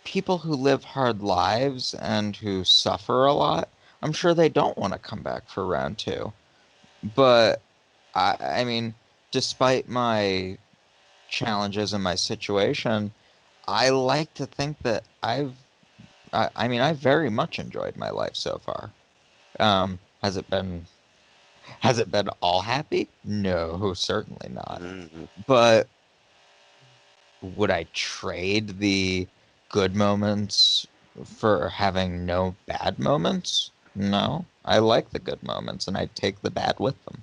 people who live hard lives and who suffer a lot, I'm sure they don't want to come back for round two. But I mean, despite my challenges in my situation, I like to think that I mean, I very much enjoyed my life so far. Has it been all happy? No, certainly not. Mm. But would I trade the good moments for having no bad moments? No. I like the good moments and I take the bad with them.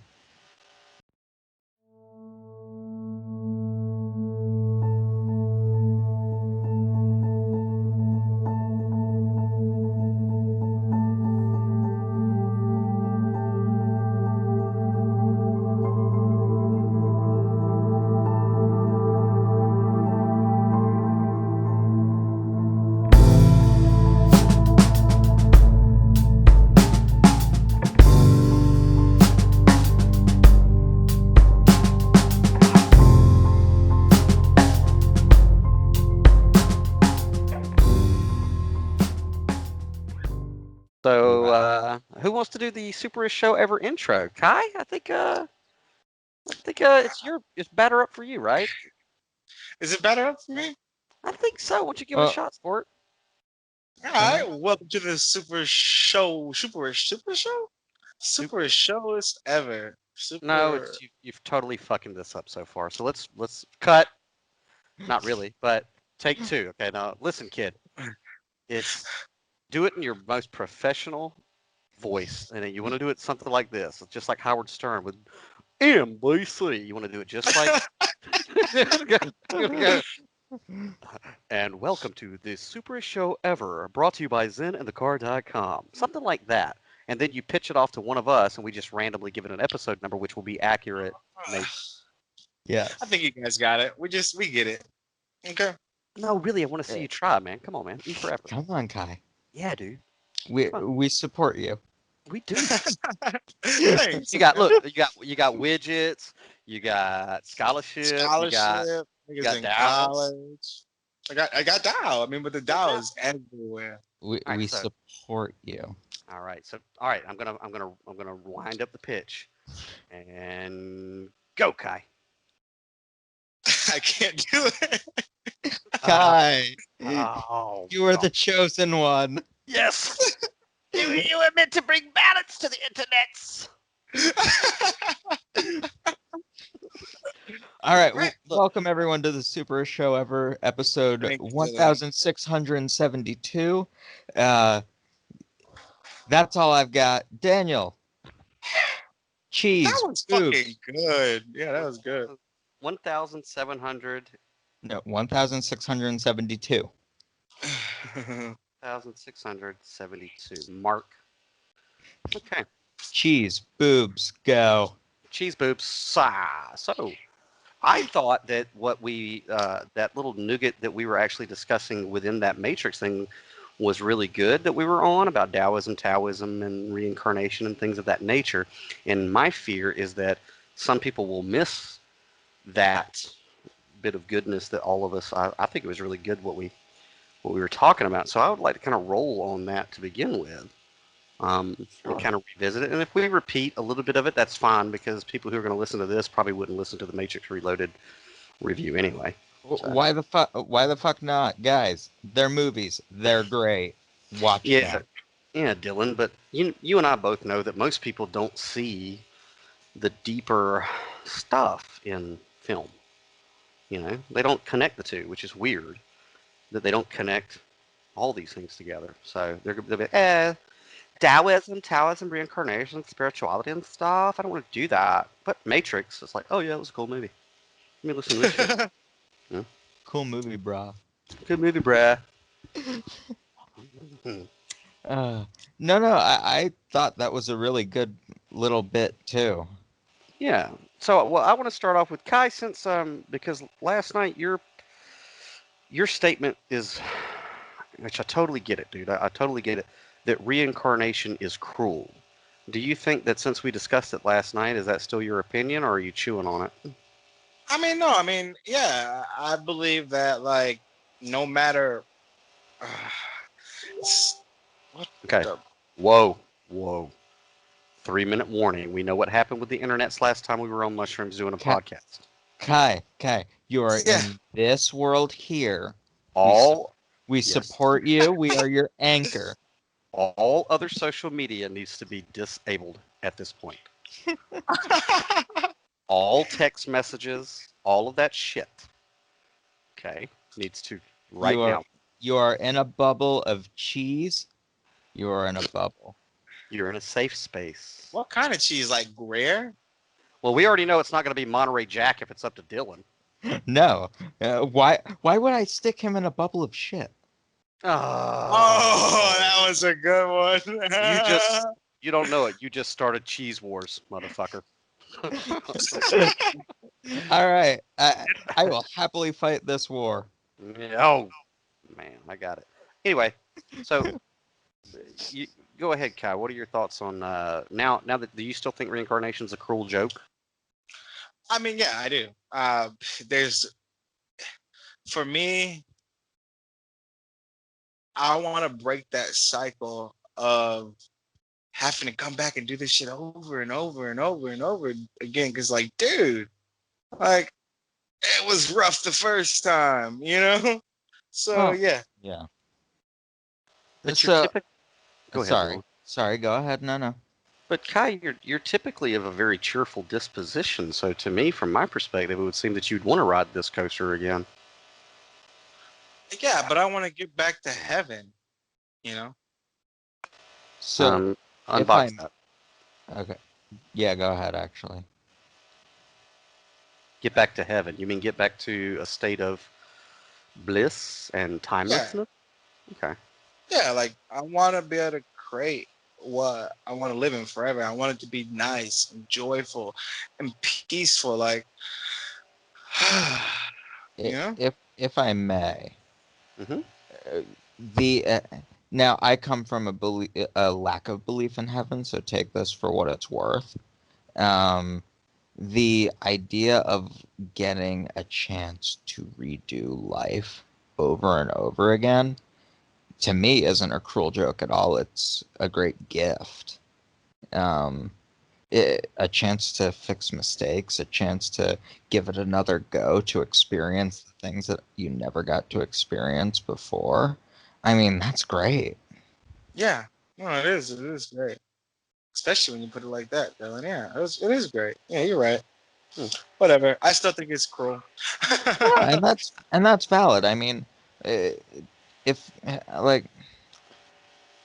So, Wow. who wants to do the superest show ever intro? Kai, it's better up for you, right? Is it better up for me? I think so. Why don't you give it a Well, shot, sport? All can I? right. Welcome to the superest showest ever. No, Super. it's you've totally fucking this up so far. So let's cut. Not really, but take two. Okay, now listen, kid. It's do it in your most professional voice, and then you want to do it something like this, just like Howard Stern with NBC. You want to do it just like. And welcome to the superest show ever, brought to you by ZenandTheCar.com. Something like that. And then you pitch it off to one of us, and we just randomly give it an episode number, which will be accurate. Maybe. I Yes. think you guys got it. We get it. Okay. No, really, I want to see you try, man. Come on, man. E for effort. Come on, Kai. Yeah, dude. We support you. We do. Thanks. You got look. You got widgets. You got scholarship. Scholarship. You Niggas got in dowels. college. I got Dow. I mean, but the Dow is everywhere. We All right, we so support you. all right, so all right. I'm gonna wind up the pitch, and go, Kai. I can't do it. Uh, Kai, oh, you are God. the chosen one. Yes. You were meant to bring balance to the internets. All right, Right. Look, welcome everyone to the Superest Show Ever, episode Thank you, Dylan. 1672. That's all I've got. Daniel, cheese, That was food. fucking good. Yeah, that was good. 1,700. No, 1672. 1,672. Mark. Okay. Cheese, boobs, go. Cheese boobs. So, I thought that what we that little nougat that we were actually discussing within that Matrix thing was really good that we were on about Taoism, and reincarnation and things of that nature. And my fear is that some people will miss that bit of goodness that all of us. I think it was really good what we were talking about. So I would like to kind of roll on that to begin with. And kind of revisit it. And if we repeat a little bit of it, that's fine because people who are going to listen to this probably wouldn't listen to the Matrix Reloaded review anyway. So, Why the fuck? Why the fuck not, guys? They're movies. They're great. Watch yeah, them. yeah, Dylan. But you and I both know that most people don't see the deeper stuff in film. They don't connect the two, which is weird that they don't connect all these things together. So they'll be, Taoism, reincarnation, spirituality and stuff. I don't want to do that. But Matrix, it's like, oh yeah, it was a cool movie. Let me listen to this shit. Yeah. Cool movie, brah. Good movie, bruh. No, I thought that was a really good little bit too. Yeah. So, well, I want to start off with Kai, since because last night your statement is, which I totally get it, dude. I totally get it. That reincarnation is cruel. Do you think that since we discussed it last night, is that still your opinion, or are you chewing on it? I mean, no. I mean, yeah. I believe that, like, no matter What Okay. the? Whoa. 3-minute warning. We know what happened with the internets last time we were on mushrooms doing a Kai, podcast. Kai, you are Yeah. in this world here. All We yes. support you. We are your anchor. All other social media needs to be disabled at this point. All text messages, all of that shit. Okay, needs to right You are now. you are in a bubble of cheese. You are in a bubble. You're in a safe space. What kind of cheese? Like Gruyere? Well, we already know it's not going to be Monterey Jack if it's up to Dylan. No. Why would I stick him in a bubble of shit? Oh, that was a good one. You don't know it. You just started cheese wars, motherfucker. All right. I will happily fight this war. Oh, man, I got it. Anyway, so you go ahead, Kai. What are your thoughts on now? Now that do you still think reincarnation is a cruel joke? I mean, yeah, I do. There's, for me, I want to break that cycle of having to come back and do this shit over and over and over and over again. Cause like, dude, like it was rough the first time, you know? So Well, yeah. yeah. But you're So typical. Go ahead, Dylan. sorry. Go ahead. No. But Kai, you're typically of a very cheerful disposition. So to me, from my perspective, it would seem that you'd want to ride this coaster again. Yeah, but I want to get back to heaven, you know? So if Unbox I'm that. okay, yeah, go ahead. Actually, Get back to heaven. You mean get back to a state of bliss and Yeah. timelessness? Okay. Yeah, like I want to be able to create what I want to live in forever. I want it to be nice and joyful and peaceful. Like, you know? if I may, Mm-hmm. the now I come from a lack of belief in heaven, so take this for what it's worth. Um, the idea of getting a chance to redo life over and over again, to me, isn't a cruel joke at all. It's a great gift. Um, a chance to fix mistakes, a chance to give it another go, to experience the things that you never got to experience before. I mean, that's great. Yeah. No, it is. It is great. Especially when you put it like that, Dylan. Yeah, it is great. Yeah, you're right. Hmm. Whatever. I still think it's cruel. Yeah, and that's valid. I mean, if like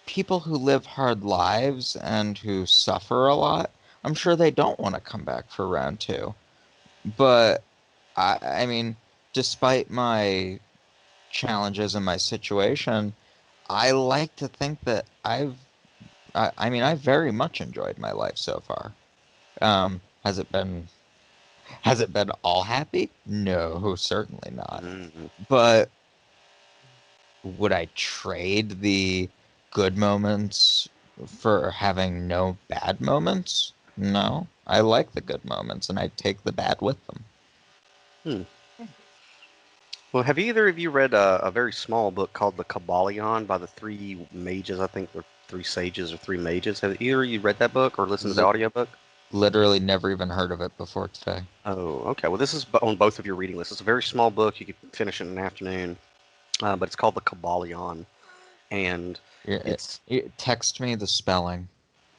people who live hard lives and who suffer a lot, I'm sure they don't want to come back for round two. But I mean, despite my challenges in my situation, I like to think that I mean, I've very much enjoyed my life so far. Has it been all happy? No, certainly not. Mm-hmm. But would I trade the good moments for having no bad moments? No. I like the good moments and I take the bad with them. Hmm. Well, have either of you read a very small book called The Kabbalion by the three mages? I think they're three sages or three mages. Have either of you read that book or listened to the Li- audiobook? Literally never even heard of it before today. Oh, okay. Well, this is on both of your reading lists. It's a very small book. You could finish it in an afternoon. But it's called The Kabbalion. And it's Text me the spelling.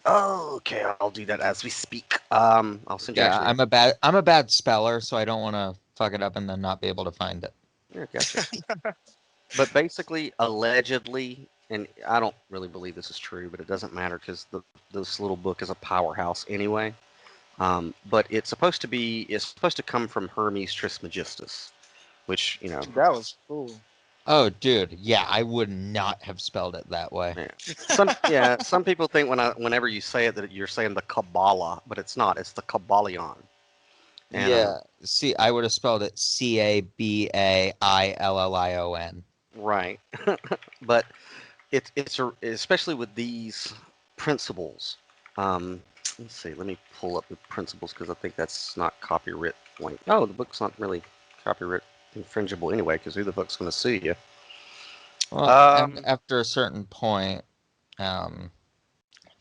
oh, okay. I'll do that as we speak. I'll send you Yeah, actually. I'm a bad speller, so I don't want to fuck it up and then not be able to find it. Yeah, gotcha. But basically, allegedly, and I don't really believe this is true, but it doesn't matter because this little book is a powerhouse anyway. But it's supposed to come from Hermes Trismegistus, which That was cool. Oh, dude, yeah, I would not have spelled it that way. some people think whenever you say it that you're saying the Kabbalah, but it's not. It's the Kabbalion. And Yeah, see, I would have spelled it Cabaillion. right, but especially with these principles. Let's see. Let me pull up the principles because I think that's not copyright. Like, oh, the book's not really copyright infringible anyway because who the fuck's going to sue you? Well, Um, after a certain point, um,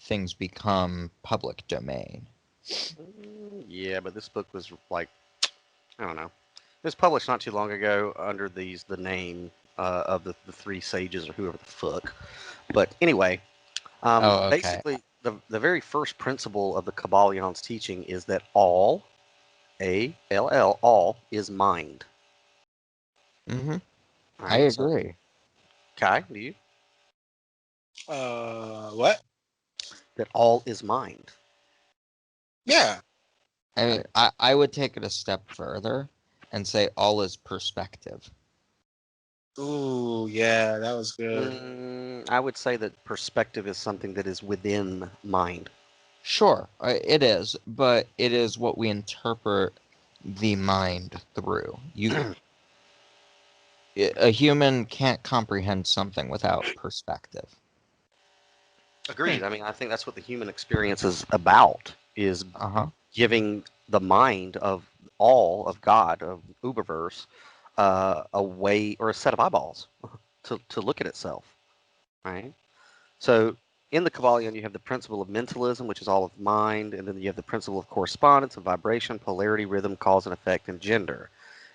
things become public domain. yeah, but this book was like, I don't know. It was published not too long ago under the name of the three sages or whoever the fuck. But anyway, Oh, okay. basically, the very first principle of the Kabbalion's teaching is that all, A-L-L, all is mind. Mm-hmm. All I right, so agree. Kai, do you? What? That all is mind. Yeah. I Okay. mean, I would take it a step further and say all is perspective. Ooh, yeah, that was good. I would say that perspective is something that is within mind. Sure, it is, but it is what we interpret the mind through. A human can't comprehend something without perspective. Hmm. Agreed. I mean, I think that's what the human experience is about, is Uh-huh. giving the mind of all of God, of Uberverse, a way or a set of eyeballs to look at itself, right? So in the Kabbalion, you have the principle of mentalism, which is all of mind, and then you have the principle of correspondence, of vibration, polarity, rhythm, cause and effect, and gender.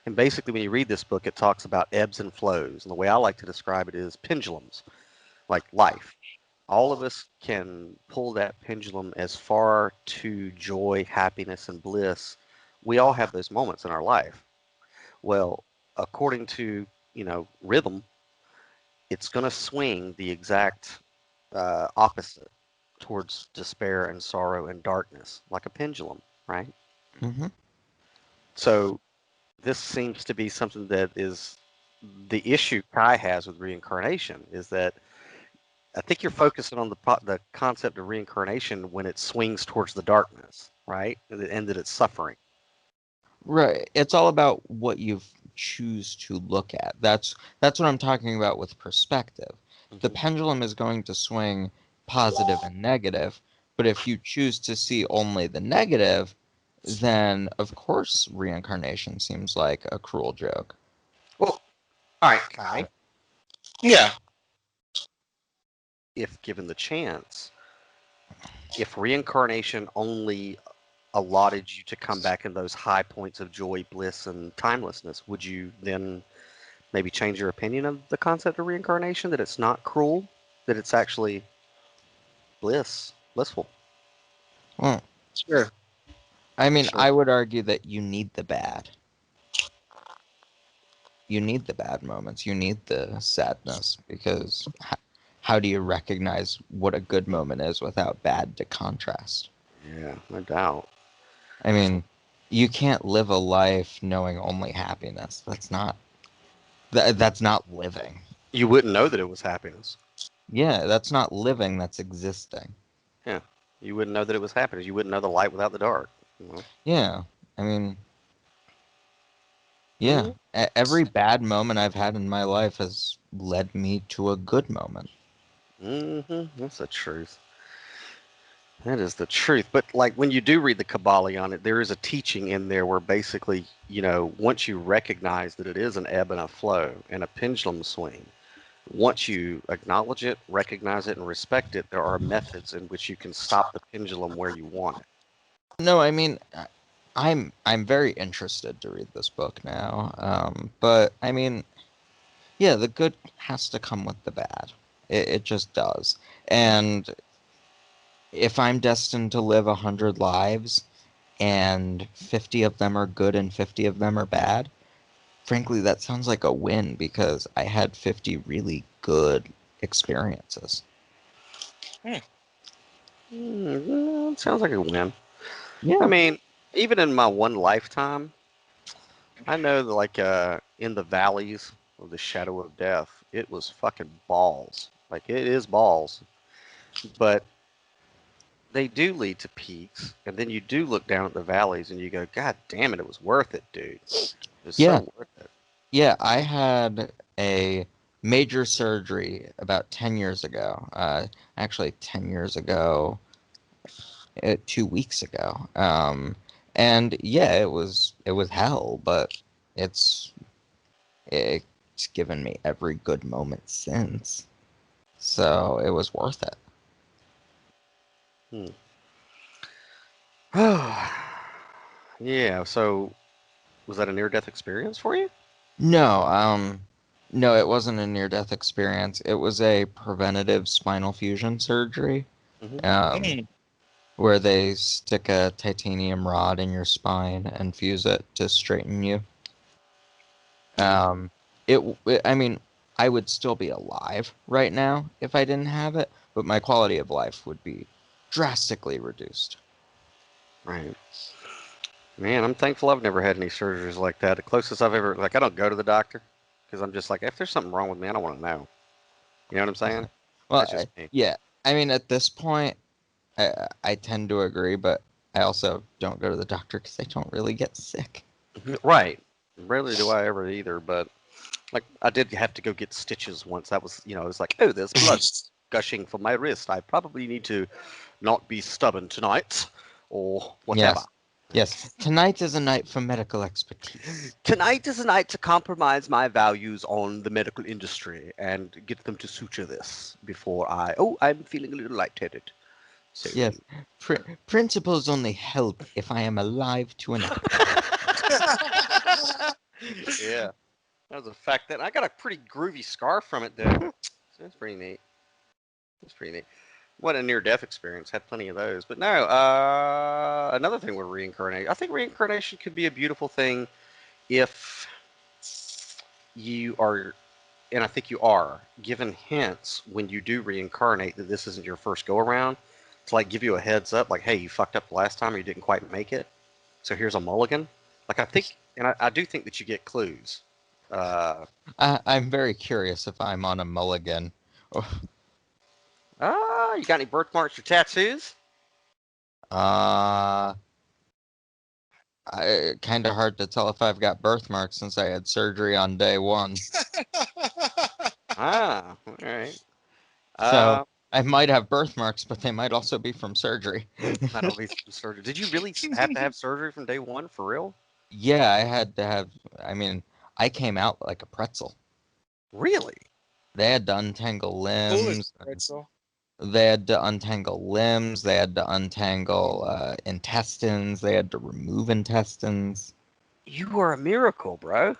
And basically, when you read this book, it talks about ebbs and flows. And the way I like to describe it is pendulums, like life. All of us can pull that pendulum as far to joy, happiness, and bliss. We all have those moments in our life. Well, according to, rhythm, it's going to swing the exact opposite towards despair and sorrow and darkness, like a pendulum, right? Mm-hmm. So this seems to be something that is the issue Kai has with reincarnation is that I think you're focusing on the concept of reincarnation when it swings towards the darkness, right? And that it's suffering. Right. It's all about what you choose to look at. That's what I'm talking about with perspective. The Hmm. pendulum is going to swing positive and negative, but if you choose to see only the negative, then of course reincarnation seems like a cruel joke. Well, all right, Kai. Yeah. If given the chance, if reincarnation only allotted you to come back in those high points of joy, bliss, and timelessness, would you then maybe change your opinion of the concept of reincarnation? That it's not cruel, that it's actually blissful. Well, Sure. I mean, Sure. I would argue that you need the bad. You need the bad moments. You need the sadness because how do you recognize what a good moment is without bad to contrast? Yeah, no doubt. I mean, you can't live a life knowing only happiness. That's not living. You wouldn't know that it was happiness. Yeah, that's not living, that's existing. Yeah, you wouldn't know that it was happiness. You wouldn't know the light without the dark. Yeah. I mean, yeah. Mm-hmm. Every bad moment I've had in my life has led me to a good moment. That's the truth. That is the truth. But like when you do read the Kabbalah on it, there is a teaching in there where basically, once you recognize that it is an ebb and a flow and a pendulum swing, once you acknowledge it, recognize it, and respect it, there are methods in which you can stop the pendulum where you want it. No, I mean, I'm very interested to read this book now. But I mean, yeah, the good has to come with the bad. It just does. And if I'm destined to live 100 lives and 50 of them are good and 50 of them are bad, frankly, that sounds like a win because I had 50 really good experiences. Hmm. Sounds like a win. I Yeah. mean, even in my one lifetime, I know that like in the valleys of the shadow of death, it was fucking balls. Like it is balls. But they do lead to peaks, and then you do look down at the valleys and you go, God damn it, it was worth it, dude. It was Yeah. so worth it. Yeah, I had a major surgery about 10 years ago. Actually, 10 years ago, 2 weeks ago. And yeah, it was hell, but it's it it's given me every good moment since. So it was worth it. Yeah, so was that a near-death experience for you? No, it wasn't a near-death experience. It was a preventative spinal fusion surgery, Mm-hmm. um, where they stick a titanium rod in your spine and fuse it to straighten you. I mean, I would still be alive right now if I didn't have it, but my quality of life would be drastically reduced. Right. Man, I'm thankful I've never had any surgeries like that. The closest I've ever, like, I don't go to the doctor because I'm just like, if there's something wrong with me, I don't want to know. You know what I'm saying? Well, That's just me. yeah. I mean, at this point, I tend to agree, but I also don't go to the doctor because I don't really get sick. Right. Rarely do I ever either, but like I did have to go get stitches once. That was, it was like, oh, there's blood gushing from my wrist. I probably need to not be stubborn tonight or whatever. Yes. Tonight is a night for medical expertise. Tonight is a night to compromise my values on the medical industry and get them to suture this before I'm feeling a little lightheaded. So, Yes. Principles only help if I am alive to enact. yeah, that was a fact that I got a pretty groovy scar from it though. So that's pretty neat. That's pretty neat. What a near-death experience. Had plenty of those. But no, another thing with reincarnation. I think reincarnation could be a beautiful thing if you are, and I think you are, given hints when you do reincarnate that this isn't your first go-around, to like give you a heads up, like, hey, you fucked up the last time or you didn't quite make it. So here's a mulligan. Like I think, and I do think that you get clues. I'm very curious if I'm on a mulligan. You got any birthmarks or tattoos? Uh, kind of hard to tell if I've got birthmarks since I had surgery on day one. All right. So I might have birthmarks, but they might also be from surgery. Not all these from surgery. Did you really have to have surgery from day one for real? Yeah, I had to have. I mean, I came out like a pretzel. Really? They had to untangle Foolish limbs. pretzel. They had to untangle limbs. They had to untangle intestines. They had to remove intestines. You are a miracle, bro.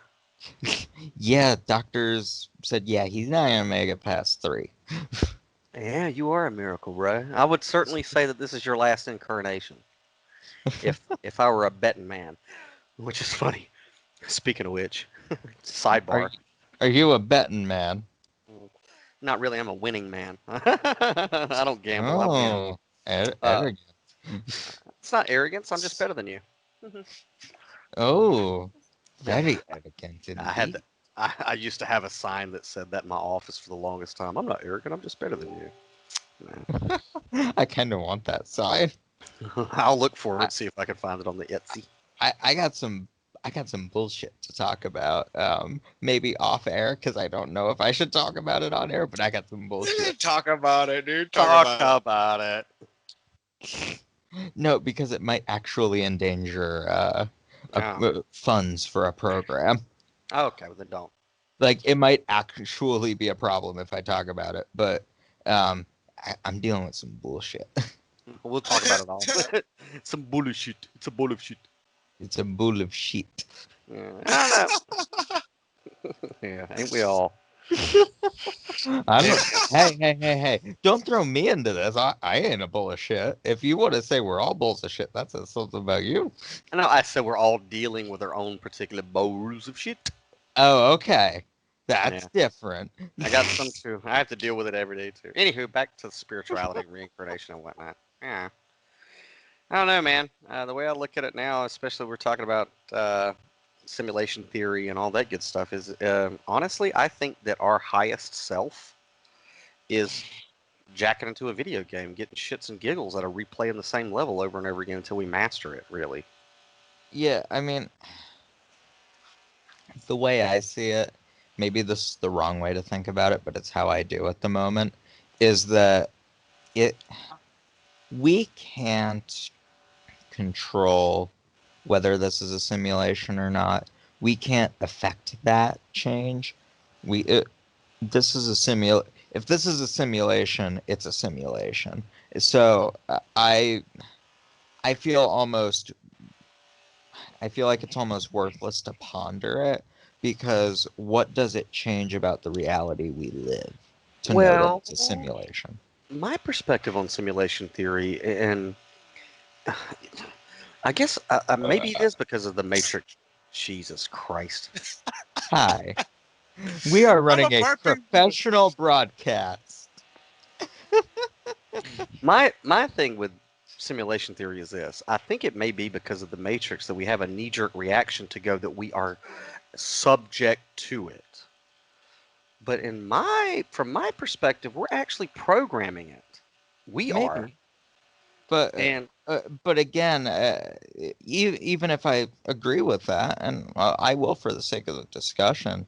Yeah, doctors said, yeah, he's not gonna make it past 3. Yeah, you are a miracle, bro. I would certainly say that this is your last incarnation. If I were a betting man, which is funny. Speaking of which, sidebar. Are you a betting man? Not really. I'm a winning man. I don't gamble. I win. Oh, Uh, arrogant. it's not arrogance. I'm just better than you. Oh, Yeah. very arrogant I had. indeed. I used to have a sign that said that in my office for the longest time. I'm not arrogant. I'm just better than you. Nah. I kind of want that sign. I'll look for I, it. See if I can find it on the Etsy. I got some bullshit to talk about. Maybe off air because I don't know if I should talk about it on air, but I got some bullshit. Talk about it, dude. Talk about it. No, because it might actually endanger Oh. funds for a program. Okay, well then don't. Like it might actually be a problem if I talk about it, but I'm dealing with some bullshit. We'll talk about it all. Some bullshit. It's a bull of shit. It's a bull of shit. Yeah, I don't know. Yeah, ain't we all? Hey! Don't throw me into this. I ain't a bull of shit. If you want to say we're all bulls of shit, that says something about you. I know. I said we're all dealing with our own particular bowls of shit. Oh, okay. That's Yeah. different. I got some too. I have to deal with it every day too. Anywho, back to spirituality, reincarnation, and whatnot. Yeah. I don't know, man. The way I look at it now, especially we're talking about simulation theory and all that good stuff, is honestly, I think that our highest self is jacking into a video game, getting shits and giggles out of replaying the same level over and over again until we master it, really. Yeah, I mean, the way I see it, maybe this is the wrong way to think about it, but it's how I do at the moment, is that it we can't control whether this is a simulation or not. We can't affect that change, This is a if this is a simulation, it's a simulation. So I feel almost I feel like it's almost worthless to ponder it because what does it change about the reality we live to know that Well, it's a simulation? my perspective on simulation theory, and I guess maybe it is because of the Matrix. Jesus Christ. Hi. We are I'm a running a perfect. professional broadcast. My thing with simulation theory is this. I think it may be because of the Matrix that we have a knee-jerk reaction to go that we are subject to it. But from my perspective, we're actually programming it. We are. Maybe. But And but again, even if I agree with that, and I will for the sake of the discussion,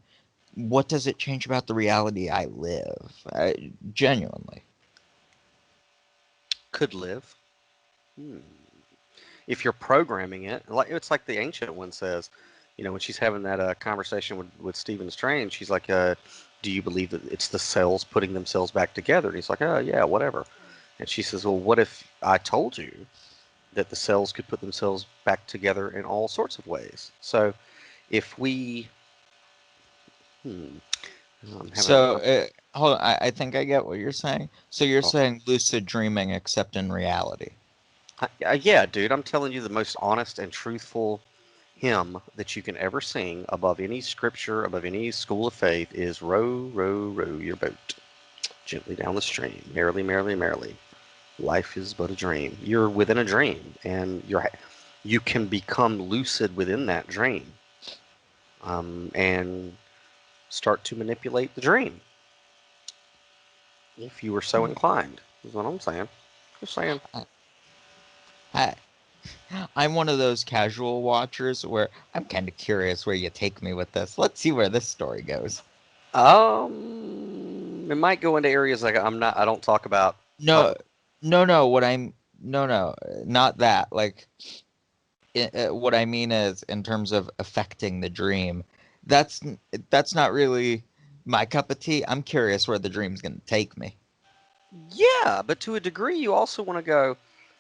what does it change about the reality I live? Genuinely. could live. Hmm. If you're programming it, like it's like the ancient one says, when she's having that conversation with Stephen Strange, she's like, "Do you believe that it's the cells putting themselves back together?" And he's like, "Oh yeah, whatever." And she says, "Well, what if I told you that the cells could put themselves back together in all sorts of ways?" So if we, hmm, I'm having So, a, hold on, I think I get what you're saying. So you're oh, saying lucid dreaming, except in reality. yeah, dude, I'm telling you the most honest and truthful hymn that you can ever sing above any scripture, above any school of faith is row, row, row your boat gently down the stream, merrily, merrily, merrily. Life is but a dream. You're within a dream, and you can become lucid within that dream, and start to manipulate the dream if you were so inclined. Is what I'm saying. Just saying. I, I'm one of those casual watchers where I'm kind of curious where you take me with this. Let's see where this story goes. It might go into areas like I don't talk about No, public. no. No, not that. Like, what I mean is, in terms of affecting the dream, that's that's not really my cup of tea. I'm curious where the dream's gonna take me. Yeah, but to a degree, you also want to go.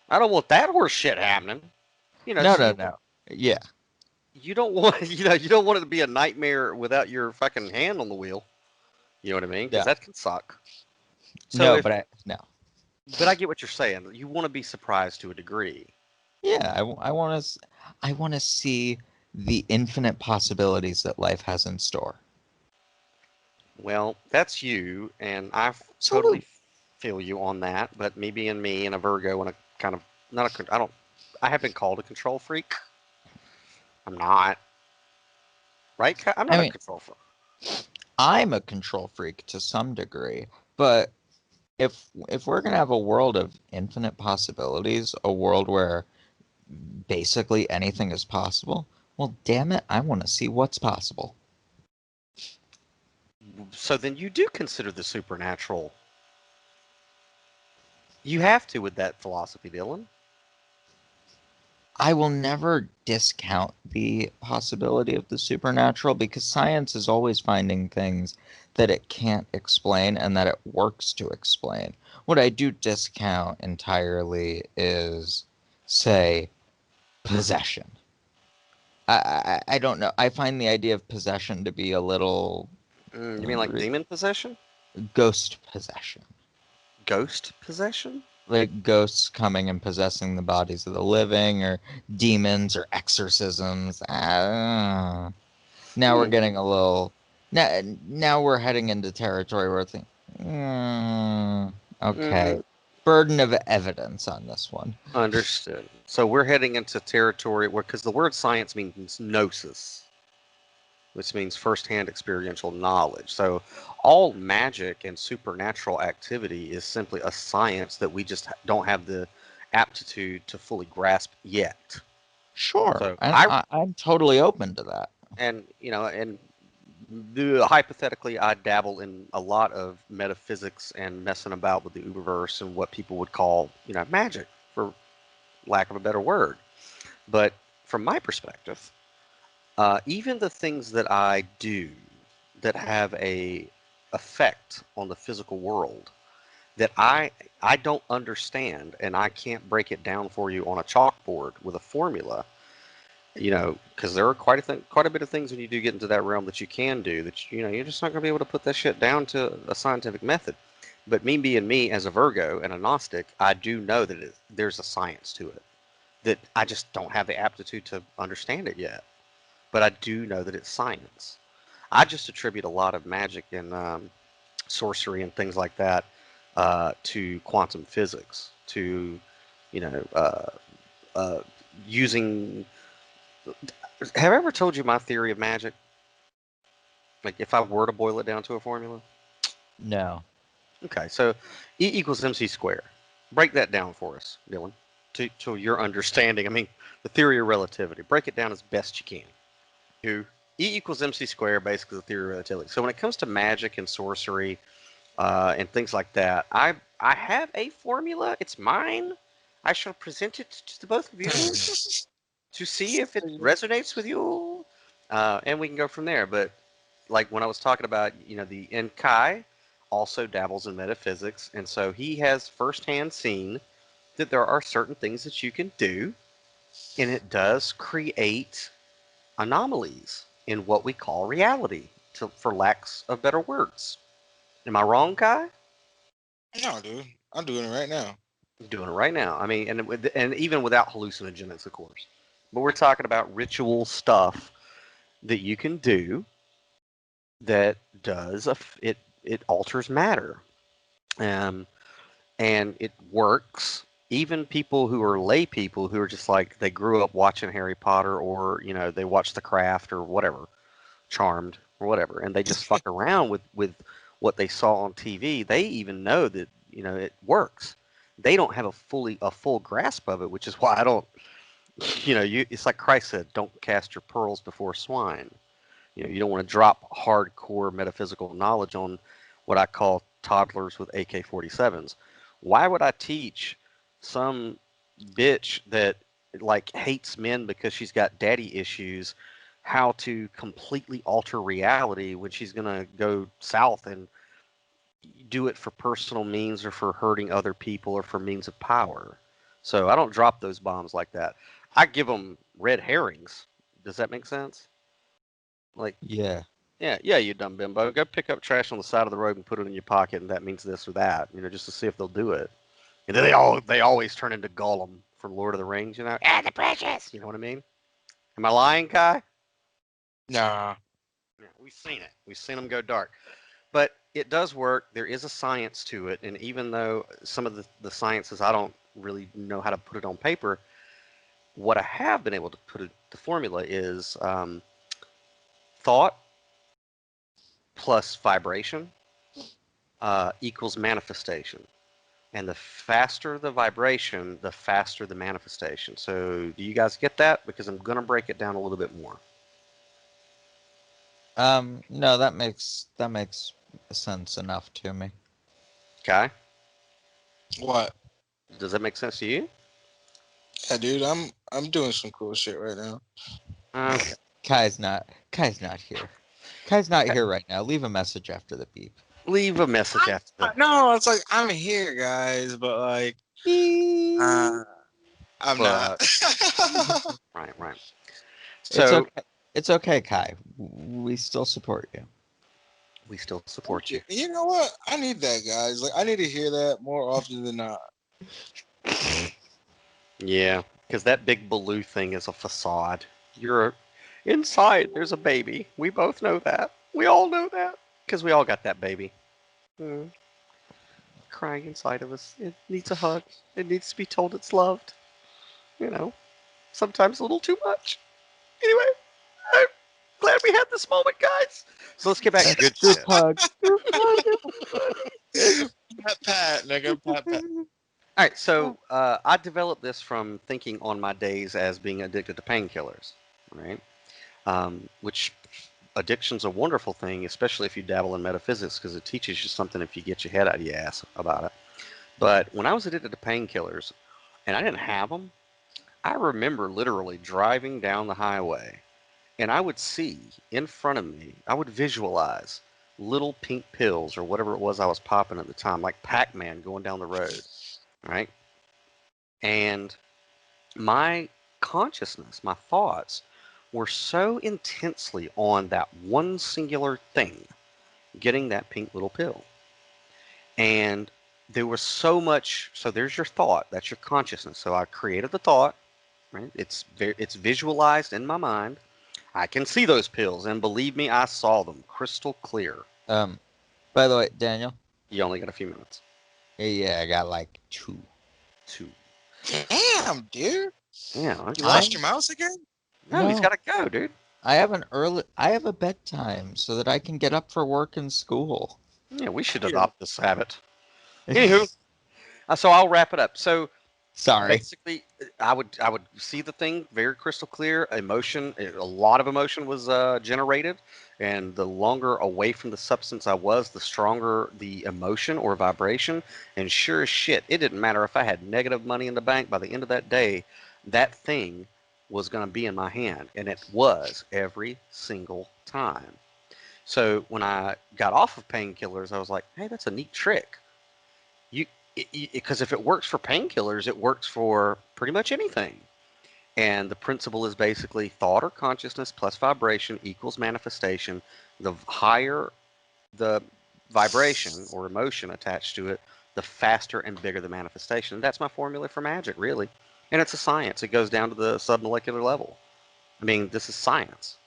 I don't want that horse shit happening. No, So no, no. Yeah, you don't want you don't want it to be a nightmare without your fucking hand on the wheel. You know what I mean? Because no, that can suck. So no. if, But no. but I get what you're saying. You want to be surprised to a degree. Yeah, I want to. I want to see the infinite possibilities that life has in store. Well, that's you, and totally Absolutely. feel you on that. But me being me and a Virgo and a kind of not a I don't I have been called a control freak. I'm not right. I'm I not a mean, control freak. I'm a control freak to some degree, but if we're gonna have a world of infinite possibilities, a world where basically anything is possible, well, damn it, I want to see what's possible. So then you do consider the supernatural. You have to with that philosophy, Dylan. I will never discount the possibility of the supernatural because science is always finding things that it can't explain and that it works to explain. What I do discount entirely is, say, possession. I don't know. I find the idea of possession to be a little You mean like demon possession? ghost possession. Ghost possession? Like ghosts coming and possessing the bodies of the living, or demons, or exorcisms. Now we're Hmm. getting a little. Now we're heading into territory where I think, mm, okay, Mm, burden of evidence on this one. understood. So we're heading into territory where, because the word science means gnosis, which means firsthand experiential knowledge. So all magic and supernatural activity is simply a science that we just don't have the aptitude to fully grasp yet. Sure, So and I'm totally open to that. and hypothetically, I dabble in a lot of metaphysics and messing about with the universe and what people would call, magic, for lack of a better word. But from my perspective, even the things that I do that have a effect on the physical world that I don't understand, and I can't break it down for you on a chalkboard with a formula. Because there are quite a bit of things when you do get into that realm that you can do that you're just not going to be able to put that shit down to a scientific method. But me being me as a Virgo and a Gnostic, I do know that there's a science to it that I just don't have the aptitude to understand it yet. But I do know that it's science. I just attribute a lot of magic and sorcery and things like that to quantum physics, to you know using. Have I ever told you my theory of magic? Like, if I were to boil it down to a formula? No. Okay, so E equals MC squared. Break that down for us, Dylan, to your understanding. I mean, the theory of relativity. Break it down as best you can. E equals MC squared, basically the theory of relativity. So when it comes to magic and sorcery and things like that, I have a formula. It's mine. I shall present it to the both of you to see if it resonates with you, and we can go from there. But like when I was talking about, the Kai also dabbles in metaphysics, and so he has firsthand seen that there are certain things that you can do, and it does create anomalies in what we call reality, for lack of better words. Am I wrong, Kai? No, dude. I'm doing it right now. I'm doing it right now. I mean, and even without hallucinogenics, of course. But we're talking about ritual stuff that you can do that does it alters matter, um, and it works. Even people who are lay people who are just like they grew up watching Harry Potter, or they watch The Craft or whatever, Charmed or whatever, and they just fuck around with what they saw on TV. They even know that it works. They don't have a full grasp of it, which is why I don't. It's like Christ said, "Don't cast your pearls before swine." You don't want to drop hardcore metaphysical knowledge on what I call toddlers with AK-47s. Why would I teach some bitch that like hates men because she's got daddy issues how to completely alter reality when she's gonna go south and do it for personal means, or for hurting other people, or for means of power? So I don't drop those bombs like that. I give them red herrings. Does that make sense? Like, Yeah. yeah, you dumb bimbo. Go pick up trash on the side of the road and put it in your pocket, and that means this or that, just to see if they'll do it. And then they always turn into Gollum from Lord of the Rings, and the precious. You know what I mean? Am I lying, Kai? Nah. Yeah, we've seen it. We've seen them go dark. But it does work. There is a science to it, and even though some of the sciences I don't really know how to put it on paper, what I have been able to put the formula is thought plus vibration equals manifestation. And the faster the vibration, the faster the manifestation. So do you guys get that? Because I'm going to break it down a little bit more. No, that makes sense enough to me. Okay? What? Does that make sense to you? Yeah, dude. I'm doing some cool shit right now. Okay. Kai's not here. Kai's not here right now. Leave a message after the beep. Leave a message after that. No, it's like I'm here, guys, but like, I'm not. Right. It's So okay. It's okay, Kai. We still support you. we still support you. You know what? I need that, guys. Like, I need to hear that more often than not. Yeah, because that big Baloo thing is a facade. You're inside. There's a baby. We both know that. We all know that because we all got that baby. Crying inside of us. It needs a hug. It needs to be told it's loved. Sometimes a little too much. Anyway, I'm glad we had this moment, guys. So let's get back to good Group shit. hug. Group hug. Pat, nigga, pat. All right, so I developed this from thinking on my days as being addicted to painkillers, right? Which addiction's a wonderful thing, especially if you dabble in metaphysics, because it teaches you something if you get your head out of your ass about it. But when I was addicted to painkillers, and I didn't have them, I remember literally driving down the highway and I would see in front of me, I would visualize little pink pills or whatever it was I was popping at the time, like Pac-Man going down the road, right? And my consciousness, my thoughts were so intensely on that one singular thing, getting that pink little pill. And there was so much, so there's your thought, that's your consciousness. So I created the thought, right? It's visualized in my mind. I can see those pills, and believe me, I saw them crystal clear. By the way, Daniel. You only got a few minutes. Yeah, I got like two. Damn, dude. Yeah. You lost your mouse again? No, he's No. got to go, dude. I have a bedtime so that I can get up for work and school. Yeah, we should adopt this habit. Anywho, so I'll wrap it up. So Sorry. basically, I would see the thing very crystal clear. Emotion, a lot of emotion was generated, and the longer away from the substance I was, the stronger the emotion or vibration. And sure as shit, it didn't matter if I had negative money in the bank. By the end of that day, that thing was going to be in my hand, and it was every single time. So when I got off of painkillers, I was like, hey, that's a neat trick. Because if it works for painkillers, it works for pretty much anything. And the principle is basically thought or consciousness plus vibration equals manifestation. The higher the vibration or emotion attached to it, the faster and bigger the manifestation. That's my formula for magic, really. And it's a science. It goes down to the submolecular level. I mean, this is science.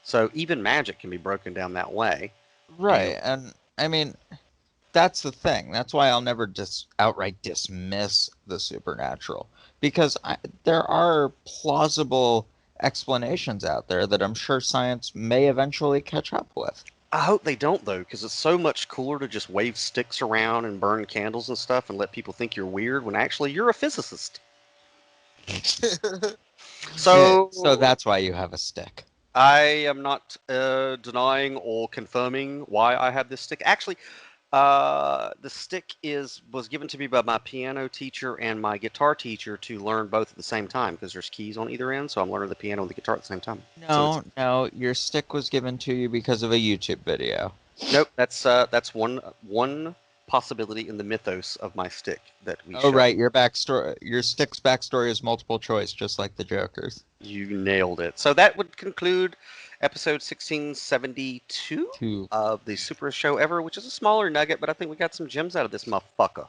So even magic can be broken down that way. Right, and I mean, that's the thing. That's why I'll never just outright dismiss the supernatural, because there are plausible explanations out there that I'm sure science may eventually catch up with. I hope they don't, though, because it's so much cooler to just wave sticks around and burn candles and stuff and let people think you're weird when actually you're a physicist. So, So that's why you have a stick. I am not denying or confirming why I have this stick. Actually, the stick was given to me by my piano teacher and my guitar teacher to learn both at the same time because there's keys on either end, so I'm learning the piano and the guitar at the same time. No, your stick was given to you because of a YouTube video. Nope, that's one possibility in the mythos of my stick that we. Oh, right, your stick's backstory is multiple choice, just like the Joker's. You nailed it. So that would conclude episode 1672 of the Superist show ever, which is a smaller nugget, but I think we got some gems out of this motherfucker.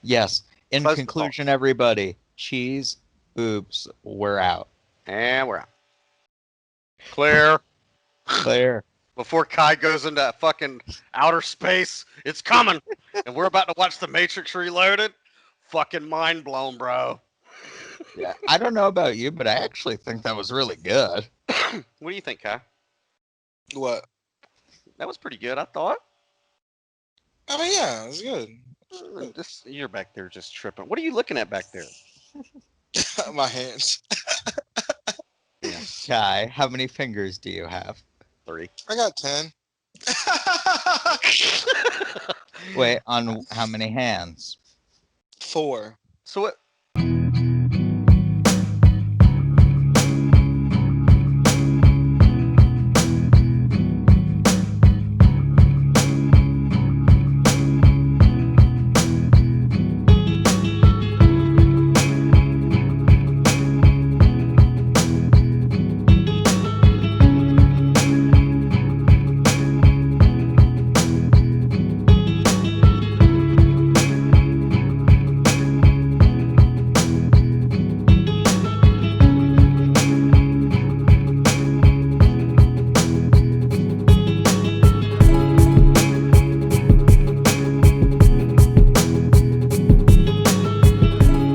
Yes. In conclusion, everybody, cheese, boobs, we're out. And we're out. Clear. Clear. Before Kai goes into fucking outer space, it's coming. And we're about to watch The Matrix Reloaded. Fucking mind blown, bro. Yeah, I don't know about you, but I actually think that was really good. What do you think, Kai? What? That was pretty good, I thought. I mean, yeah, it's good. You're back there just tripping. What are you looking at back there? My hands. Yeah. Kai, how many fingers do you have? 3. I got 10. Wait, on how many hands? 4. So